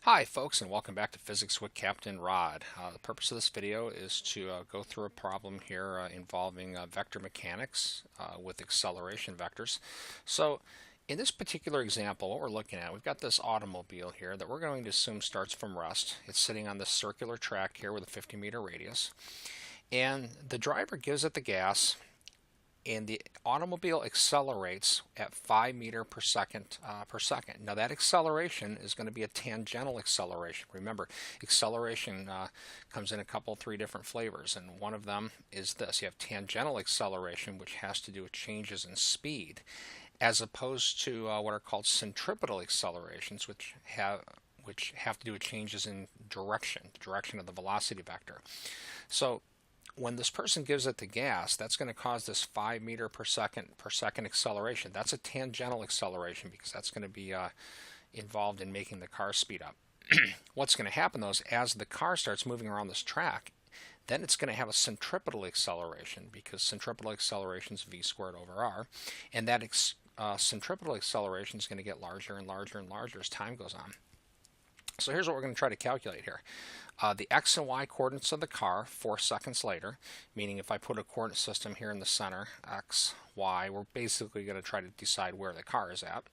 Hi folks, and welcome back to Physics with Captain Rod. The purpose of this video is to go through a problem here involving vector mechanics with acceleration vectors. So in this particular example, what we're looking at, we've got this automobile here that we're going to assume starts from rest. It's sitting on this circular track here with a 50-meter radius. And the driver gives it the gas, and the automobile accelerates at 5 meters per second per second. Now that acceleration is going to be a tangential acceleration. Remember, acceleration comes in three different flavors, and one of them is this. You have tangential acceleration, which has to do with changes in speed, as opposed to what are called centripetal accelerations, which have to do with changes in direction, the direction of the velocity vector. So when this person gives it the gas, that's going to cause this 5 meters per second acceleration. That's a tangential acceleration because that's going to be involved in making the car speed up. What's going to happen though is as the car starts moving around this track, then it's going to have a centripetal acceleration because centripetal acceleration is v squared over r, and that centripetal acceleration is going to get larger and larger and larger as time goes on. So here's what we're going to try to calculate here. The x and y coordinates of the car 4 seconds later, meaning if I put a coordinate system here in the center, x, y, we're basically going to try to decide where the car is at.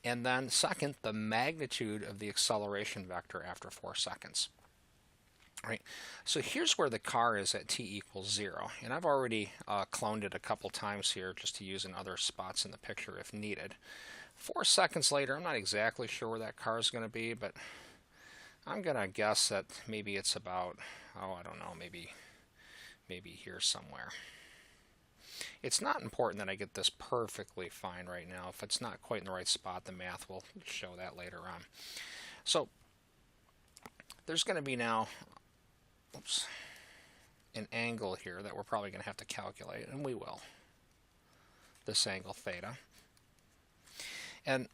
And then second, the magnitude of the acceleration vector after 4 seconds. All right, so here's where the car is at t equals 0. And I've already cloned it a couple times here just to use in other spots in the picture if needed. 4 seconds later, I'm not exactly sure where that car is going to be, but I'm going to guess that maybe it's about, I don't know, maybe here somewhere. It's not important that I get this perfectly fine right now. If it's not quite in the right spot, the math will show that later on. So there's going to be now, an angle here that we're probably going to have to calculate, and we will. This angle theta. And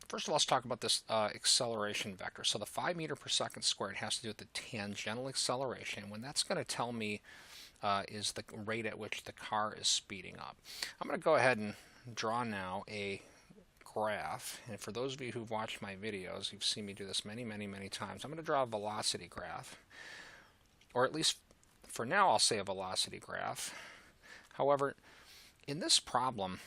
first of all, let's talk about this acceleration vector. So the 5 meters per second squared has to do with the tangential acceleration. When that's going to tell me is the rate at which the car is speeding up. I'm going to go ahead and draw now a graph. And for those of you who've watched my videos, you've seen me do this many, many, many times. I'm going to draw a velocity graph. Or at least for now, I'll say a velocity graph. However, in this problem,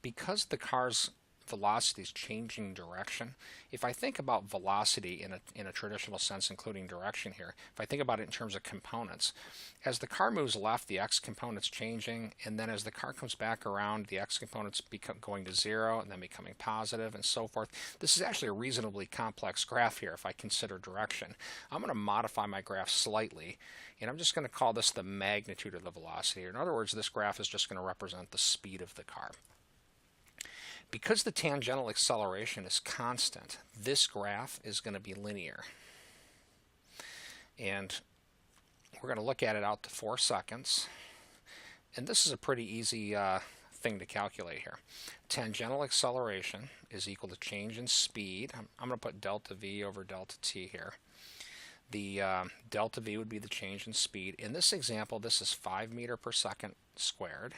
because the car's velocity is changing direction. If I think about velocity in a traditional sense, including direction here, if I think about it in terms of components, as the car moves left, the x component's changing, and then as the car comes back around, the x component's going to 0 and then becoming positive and so forth. This is actually a reasonably complex graph here if I consider direction. I'm going to modify my graph slightly, and I'm just going to call this the magnitude of the velocity. In other words, this graph is just going to represent the speed of the car. Because the tangential acceleration is constant, this graph is going to be linear. And we're going to look at it out to 4 seconds. And this is a pretty easy thing to calculate here. Tangential acceleration is equal to change in speed. I'm going to put delta v over delta t here. The delta v would be the change in speed. In this example, this is 5 meters per second squared.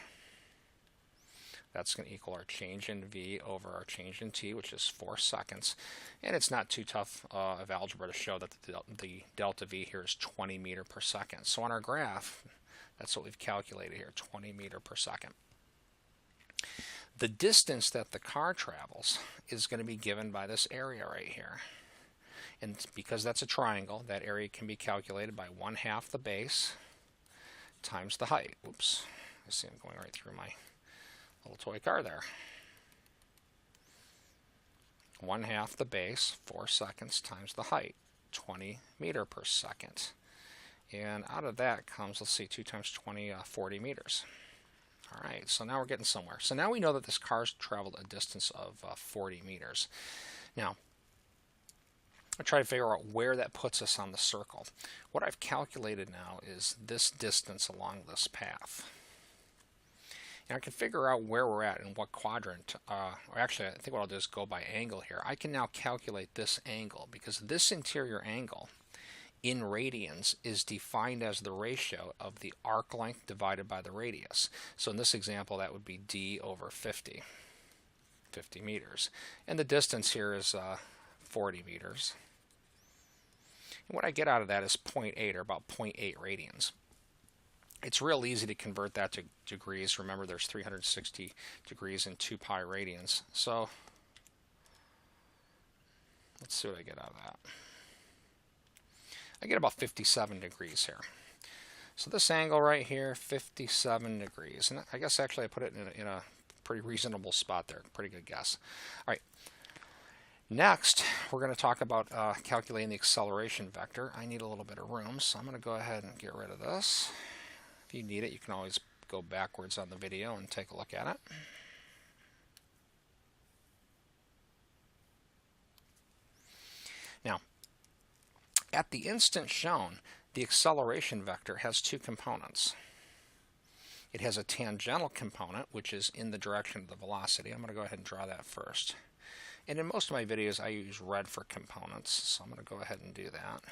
That's going to equal our change in v over our change in t, which is 4 seconds. And it's not too tough of algebra to show that the delta v here is 20 meters per second. So on our graph, that's what we've calculated here, 20 meters per second. The distance that the car travels is going to be given by this area right here. And because that's a triangle, that area can be calculated by 1/2 the base times the height. Oops, I see I'm going right through my little toy car there. 1/2 the base, 4 seconds, times the height, 20 meters per second. And out of that comes, let's see, 2 times 20, 40 meters. All right, so now we're getting somewhere. So now we know that this car's traveled a distance of 40 meters. Now, I'll try to figure out where that puts us on the circle. What I've calculated now is this distance along this path. And I can figure out where we're at in what quadrant. Or actually, I think what I'll do is go by angle here. I can now calculate this angle because this interior angle in radians is defined as the ratio of the arc length divided by the radius. So in this example, that would be d over 50. 50 meters. And the distance here is 40 meters. And what I get out of that is 0.8, or about 0.8 radians. It's real easy to convert that to degrees. Remember, there's 360 degrees and 2 pi radians. So let's see what I get out of that. I get about 57 degrees here. So this angle right here, 57 degrees. And I guess actually I put it in a pretty reasonable spot there. Pretty good guess. All right. Next, we're going to talk about calculating the acceleration vector. I need a little bit of room, so I'm going to go ahead and get rid of this. If you need it, you can always go backwards on the video and take a look at it. Now, at the instant shown, the acceleration vector has two components. It has a tangential component, which is in the direction of the velocity. I'm going to go ahead and draw that first. And in most of my videos, I use red for components, so I'm going to go ahead and do that.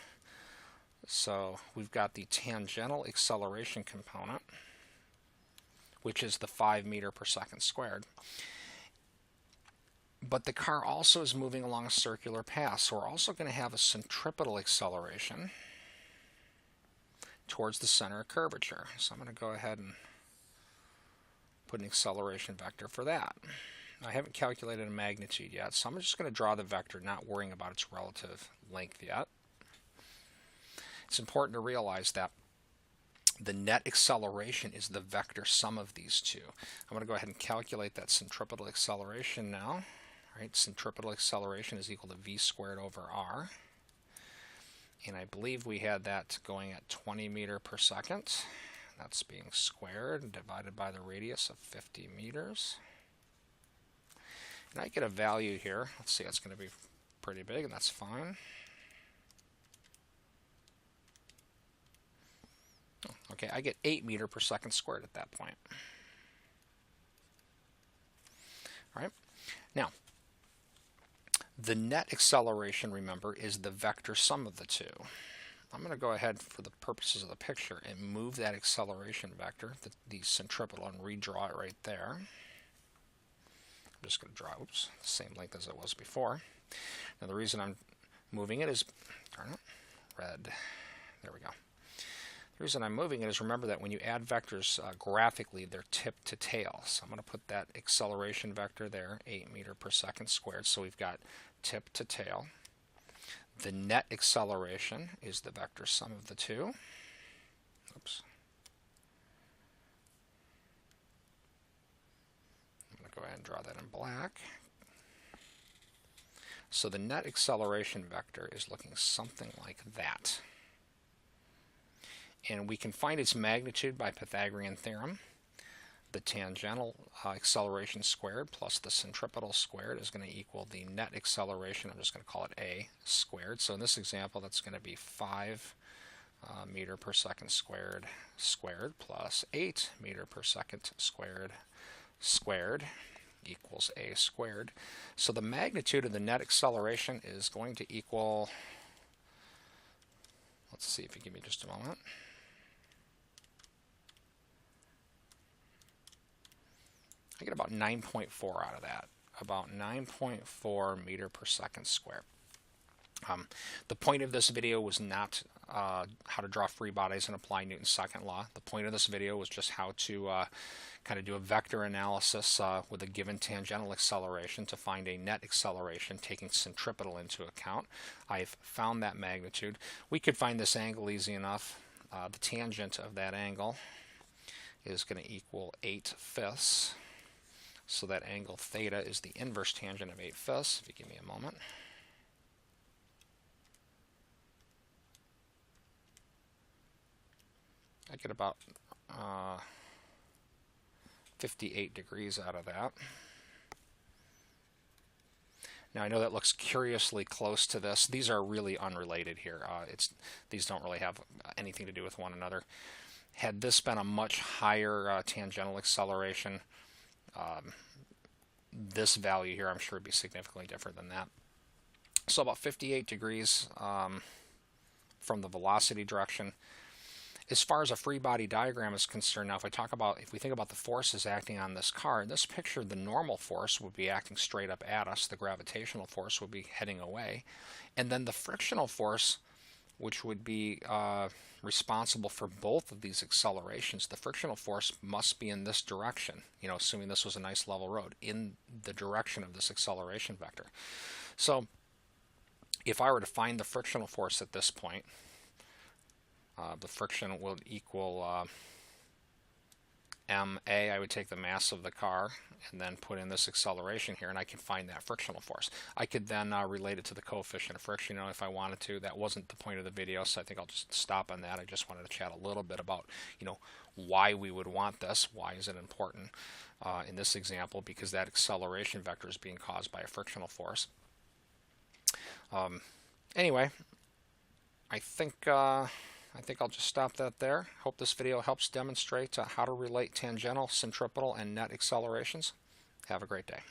So we've got the tangential acceleration component, which is the 5 meters per second squared. But the car also is moving along a circular path, so we're also going to have a centripetal acceleration towards the center of curvature. So I'm going to go ahead and put an acceleration vector for that. I haven't calculated a magnitude yet, so I'm just going to draw the vector, not worrying about its relative length yet. It's important to realize that the net acceleration is the vector sum of these two. I'm going to go ahead and calculate that centripetal acceleration now. All right, centripetal acceleration is equal to v squared over r. And I believe we had that going at 20 meters per second. That's being squared and divided by the radius of 50 meters. And I get a value here. Let's see, that's going to be pretty big, and that's fine. Okay, I get 8 meters per second squared at that point. All right. Now, the net acceleration, remember, is the vector sum of the two. I'm going to go ahead, for the purposes of the picture, and move that acceleration vector, the centripetal, and redraw it right there. I'm just going to draw, oops, the same length as it was before. Now the reason I'm moving it is, darn it, red. There we go. The reason I'm moving it is, remember that when you add vectors graphically, they're tip to tail. So I'm going to put that acceleration vector there, 8 meters per second squared. So we've got tip to tail. The net acceleration is the vector sum of the two. Oops. I'm going to go ahead and draw that in black. So the net acceleration vector is looking something like that. And we can find its magnitude by Pythagorean theorem. The tangential acceleration squared plus the centripetal squared is going to equal the net acceleration. I'm just going to call it a squared. So in this example, that's going to be 5 meters per second squared plus 8 meters per second squared equals a squared. So the magnitude of the net acceleration is going to equal, let's see if you give me just a moment. I get about 9.4 out of that, about 9.4 meters per second squared. The point of this video was not how to draw free bodies and apply Newton's second law. The point of this video was just how to kind of do a vector analysis with a given tangential acceleration to find a net acceleration, taking centripetal into account. I've found that magnitude. We could find this angle easy enough. The tangent of that angle is going to equal 8/5. So that angle theta is the inverse tangent of 8/5, if you give me a moment. I get about 58 degrees out of that. Now I know that looks curiously close to this. These are really unrelated here. These don't really have anything to do with one another. Had this been a much higher tangential acceleration, this value here I'm sure would be significantly different than that. So about 58 degrees from the velocity direction. As far as a free body diagram is concerned, now if we think about the forces acting on this car, in this picture the normal force would be acting straight up at us, the gravitational force would be heading away, and then the frictional force, which would be responsible for both of these accelerations, the frictional force must be in this direction, assuming this was a nice level road, in the direction of this acceleration vector. So if I were to find the frictional force at this point, the friction will equal ma. I would take the mass of the car and then put in this acceleration here, and I can find that frictional force. I could then relate it to the coefficient of friction, if I wanted to. That wasn't the point of the video, so I think I'll just stop on that. I just wanted to chat a little bit about, why we would want this. Why is it important in this example? Because that acceleration vector is being caused by a frictional force. Anyway, I think I'll just stop that there. Hope this video helps demonstrate how to relate tangential, centripetal, and net accelerations. Have a great day.